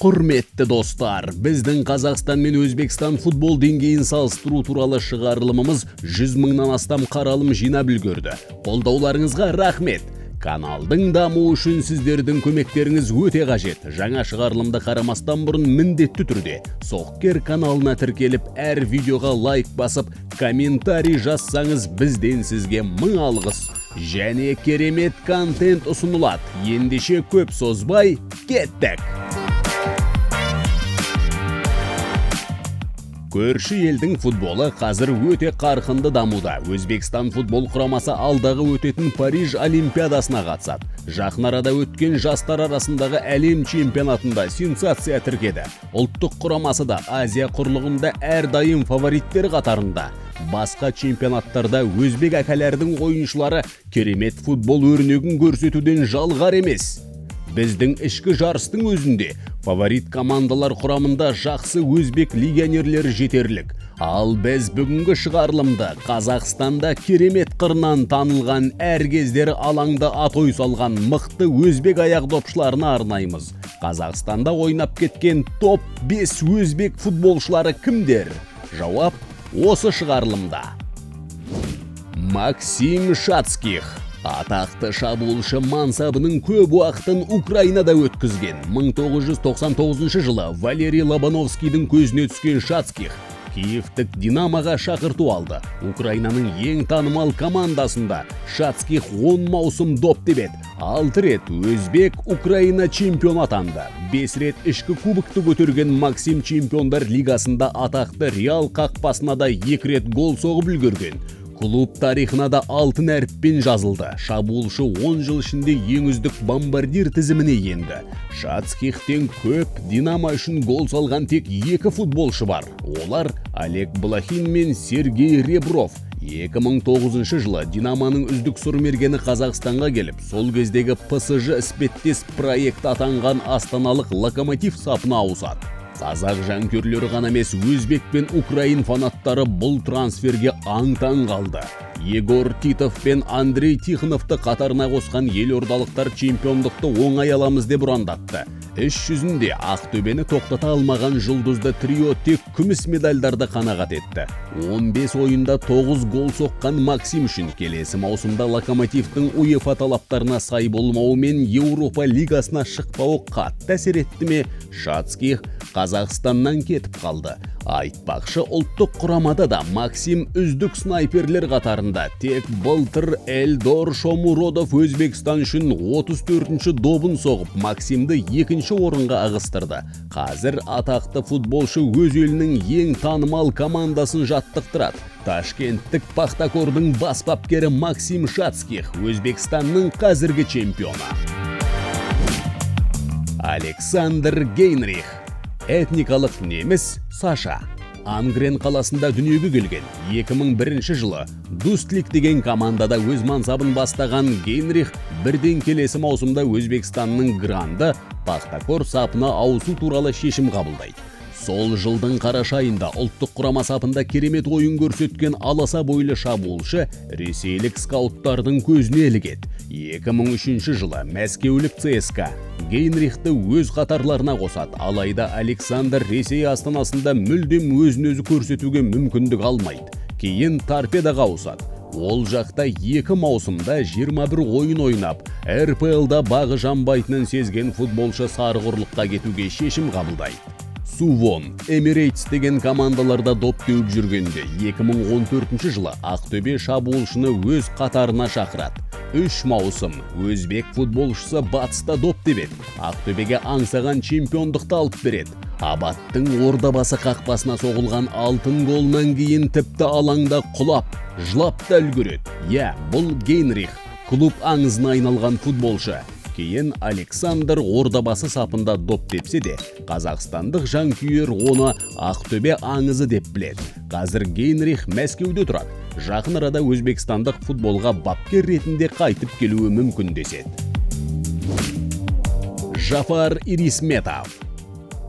Құрметті достар, біздің Қазақстан мен Өзбекстан футбол деңгейін салыстыру туралы шығарылымымыз 100 мыңнан астам қаралым жинап үлгерді. Қолдауларыңызға рахмет. Каналдың дамуы үшін сіздердің көмектеріңіз өте қажет. Жаңа шығарылымды қарамастан бұрын міндетті түрде Соққер каналына тіркеліп, әр видеоға лайк басып, комментарий жазсаңыз бізден сізге мың алғыс. Және керемет контент ұсынылады. Ендеше көп созбай, кеттік! Көрші елдің футболы қазір өте қарқынды дамуда. Өзбекстан футбол құрамасы алдағы өтетін Париж Олимпиадасына қатысады. Жақын арада өткен жастар арасындағы әлем чемпионатында сенсация тіркеді. Ұлттық құрамасы да Азия құрлығында әрдайым фавориттер қатарында. Басқа чемпионаттарда өзбек әкелердің ойыншылары керемет футбол өрнегін көрсетуден жалғар емес. Біздің ішкі жарыстың өзінде фаворит командалар құрамында жақсы өзбек легионерлері жетерлік. Ал біз бүгінгі шығарылымды Қазақстанда керемет қырынан танылған, әр кездері алаңда атой салған мықты өзбек аяқдопшыларына арнаймыз. Қазақстанда ойнап кеткен топ 5 өзбек футболшылары кімдер? Жауап осы шығарылымда. Максим Шацких. Атақты шабуылшы мансабының көп уақытын Украинада өткізген. 1999 жылы Валерий Лобановскийдің көзіне түскен Шацких Киевтік Динамоға шақырту алды. Украинаның ең танымал командасында Шацких 10 маусым доп тепеді. 6 рет өзбек Украина чемпион атанды. 5 рет ішкі кубокты көтерген Максим чемпиондар лигасында атақты Реал қақпасына да 2 рет гол соғып үлгерген. Клуб тарихына да алтын әріппен жазылды. Шабуылшы 10 жыл ішінде ең үздік бомбардир тізіміне енді. Шацкихтен көп Динамо үшін гол салған тек 2 футболшы бар. Олар Олег Блохин мен Сергей Ребров. 2009 жылы Динамоның үздік сұрмергені Қазақстанға келіп, сол кездегі ПСЖ іспеттес проект атанған астаналық Локомотив сапына ауысады. Қазақ жанкүйерлері ғана емес, өзбек пен украин фанаттары бұл трансферге аң-таң қалды. Егор Титов пен Андрей Тихоновты қатарына қосқан елордалықтар чемпиондықты оңай аламыз деп ұрандатты. Іс жүзінде Ақтөбені тоқтата алмаған жұлдызды трио тек күміс медальдарды қанағат етті. 15 ойында 9 гол соққан Максим үшін келесі маусымда Локомотивтің УЕФА талаптарына сай болмауы мен Еуропа лигасына шықпауы қатты әсер етті ме? Шацких Қазақстаннан кетіп қалды. Айтпақшы, ұлттық құрамада да Максим үздік снайперлер қатарында. Тек былтыр Эльдор Шомуродов Өзбекстан үшін 34-ші добын соғып, Максимді 2-ші орынға ығыстырды. Қазір атақты футболшы өз елінің ең танымал командасын жаттықтырады. Ташкенттік Пахтакордың бас бапкері Максим Шацких Өзбекстанның қазіргі чемпионы. Александр Гейнрих. Этникалық неміс Саша. Ангрен қаласында дүниеге келген. 2001 жылы Дустлик деген командада өз мансабын бастаған Гейнрих бірден келесі маусымда Өзбекстанның гранды Пахтакор сапына ауысу туралы шешім қабылдайды. Сол жылдың қараша айында ұлттық құрама сапында керемет ойын көрсеткен аласа бойлы шабуылшы ресейлік скауттардың көзіне ілігеді. 2003 жылы Мәскеулік ЦСКА Гейнрихті өз қатарларына қосады. Алайда Александр Ресей астанасында мүлдем өзін-өзі көрсетуге мүмкіндік алмайды. Кейін Торпедоға ауысады. Ол жақта 2 маусымда 21 ойын ойнап, РПЛ-да бағы жанбайтынын сезген футболшы сарығұрлыққа кетуге шешім қабылдайды. Сувон, Эмирейтс деген командаларда доп теуіп жүргенде 2014 жылы Ақтөбе шабуылшыны өз қатарына шақырады. 3 маусым өзбек футболшысы батыста доп тепеді. Ақтөбеге аңсаған чемпиондықты алып береді. Абаттың ордабасы қақпасына соғылған алтын голынан кейін тіпті алаңда құлап, жылап та үлгереді. Бұл Гейнрих, клуб аңызына айналған футболшы. Кейін Александр ордабасы сапында доп тепсе де, қазақстандық жанкүйер оны Ақтөбе аңызы деп біледі. Қазір Гейнрих Мәскеуде тұрады. Жақын арада Өзбекстандық футболға бапкер ретінде қайтып келуі мүмкін деседі. Жафар Ирисметов.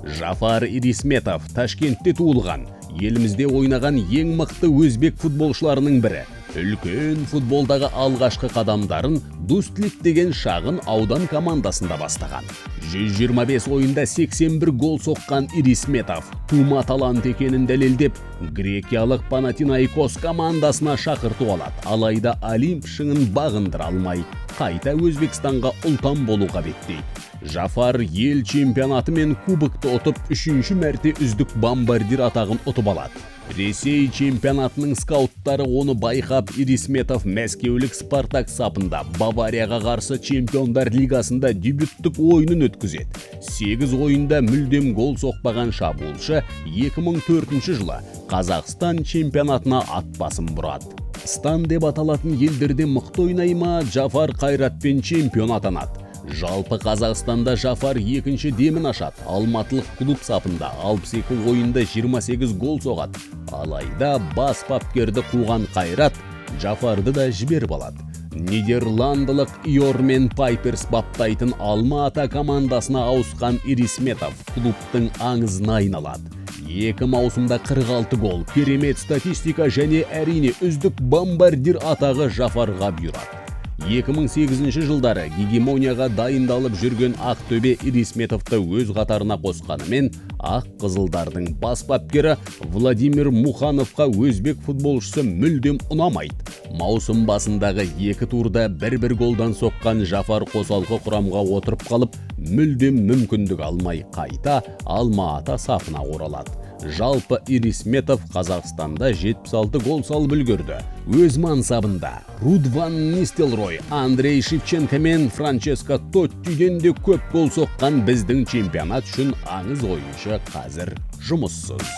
Жафар Ирисметов Ташкентте туылған. Елімізде ойнаған ең мықты өзбек футболшыларының бірі. Үлкен футболдағы алғашқы қадамдарын Дустлик деген шағын аудан командасында бастаған. 125 ойында 81 гол соққан Ирисметов тума талант екенін дәлелдеп, грекиялық Панатинаикос командасына шақырту алады. Алайда Олимп шыңын бағындыра алмай, қайта Өзбекстанға ұлтан болуға беттейді. Жафар ел чемпионаты мен кубокты ұтып, 3-ші мәрте үздік бомбардир атағын ұтып алады. Ресей чемпионатының скауттары оны байқап, Ирисметов мәскеулік Спартак сапында Баварияға қарсы чемпиондар лигасында дебюттік ойынын өткізеді. 8 ойында мүлдем гол соқпаған шабуылшы 2004 жылы Қазақстан чемпионатына ат басын бұрады. Стан деп аталатын елдерде мықты ойнай ма, Жафар қайратпен чемпион атанады. Жалпы Қазақстанда Жафар екінші демін ашады. Алматылық клуб сапында 62 ойында 28 гол соғады. Алайда бас бапкерді қуған қайрат Жафарды да жіберіп алады. Нидерландылық Йормен Пайперс баптайтын Алма-Ата командасына ауысқан Ирисметов клубтың аңызына айналады. 2 маусымда 46 гол, керемет статистика және әрине үздік бомбардир атағы Жафарға бұйырады. 2008 жылдары гегемонияға дайындалып жүрген Ақтөбе Ирисметовты өз қатарына қосқанымен, ақ қызылдардың бас бапкері Владимир Мухановқа өзбек футболшысы мүлдем ұнамайды. Маусым басындағы 2 турда 1-1 голдан соққан Жафар қосалқы құрамға отырып қалып, мүлдем мүмкіндік алмай қайта Алма-Ата сапына оралады. Жалпы Ирисметов Қазақстанда 76 гол салып үлгерді. Өз мансабында Руд ван Нистелрой, Андрей Шевченко мен Франческо Тоттиден де көп гол соққан біздің чемпионат үшін аңыз ойыншы қазір жұмыссыз.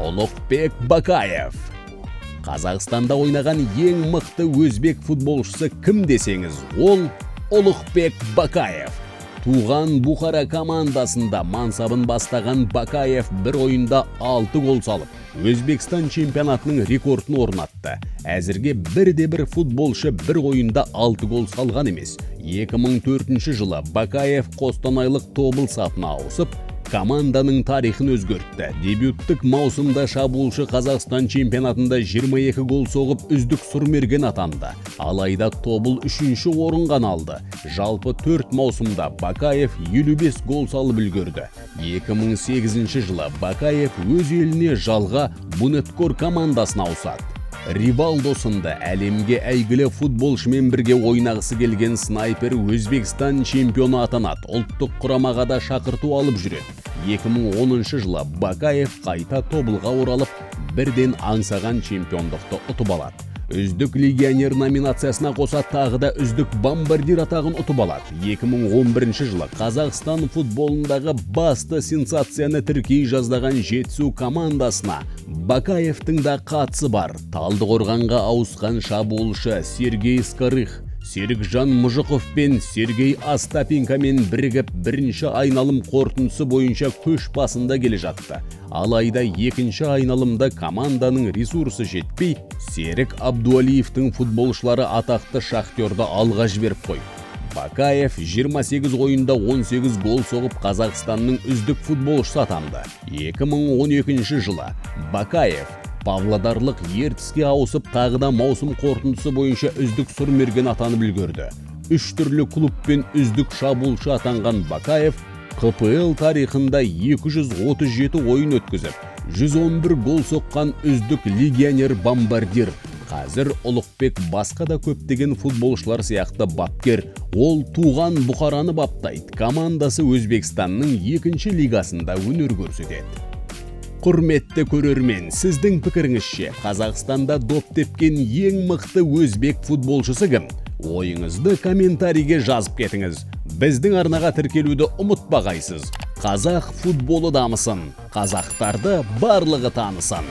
Ұлықбек Бакаев. Қазақстанда ойнаған ең мықты өзбек футболшысы кім десеңіз, ол Ұлықбек Бакаев. Туған Бухара командасында мансабын бастаған Бакаев бір ойында 6 гол салып, Өзбекстан чемпионатының рекордын орнатты. Әзірге 1-1 футболшы бір ойында 6 гол салған емес. 2004 жылы Бакаев Қостанайлық Тобыл сапына ауысып, команданың тарихын өзгертті. Дебюттік маусымда шабуылшы Қазақстан чемпионатында 22 гол соғып үздік сұрмерген атанды. Алайда Тобыл 3-ші орынға алды. Жалпы 4 маусымда Бакаев 55 гол салып үлгерді. 2008 жылы Бакаев өз еліне жалға Бунеткор командасына ауысады. Ривалдо сынды әлемге әйгілі футболшымен бірге ойнағысы келген снайпер Өзбекстан чемпионы атанады. Ұлттық құрамаға да шақырту алып жүреді. 2010 жылы Бакаев қайта Тобылға оралып, бірден аңсаған чемпиондықты ұтып алады. Үздік легионер номинациясына қоса тағы да үздік бомбардир атағын ұтып алады. 2011 жылы Қазақстан футболындағы басты сенсацияны тіркей жаздаған Жетісу командасына Бакаевтың да қатысы бар. Талдықорғанға ауысқан шабуылшы Сергей Скорых, Серікжан Мұжықов пен Сергей Остапенкомен бірігіп бірінші айналым қорытындысы бойынша көш басында келе жатты. Алайда екінші айналымда команданың ресурсы жетпей, Серік Абдуалиевтің футболшылары атақты Шахтерді алға жіберіп қойды. Бакаев 28 ойында 18 гол соғып Қазақстанның үздік футболшысы атанды. 2012 жылы Бакаев Павлодарлық Ертіске ауысып, тағыда маусым қорытындысы бойынша үздік сұрмерген атанып үлгерді. 3 түрлі клубпен үздік шабуылшы атанған Бакаев КПЛ тарихында 237 ойын өткізіп, 111 гол соққан үздік легионер бомбардир. Қазір Ұлықбек басқа да көптеген футболшылар сияқты бапкер. Ол туған Бұхараны баптайды. Командасы Өзбекстанның 2-ші лигасында өнер көрсетеді. Құрметті көрермен, сіздің пікіріңізше Қазақстанда доп тепкен ең мықты өзбек футболшысы кім? Ойыңызды комментарийге жазып кетіңіз. Біздің арнаға тіркелуді ұмытпағайсыз. Қазақ футболы дамысын, қазақтарды барлығы танысын.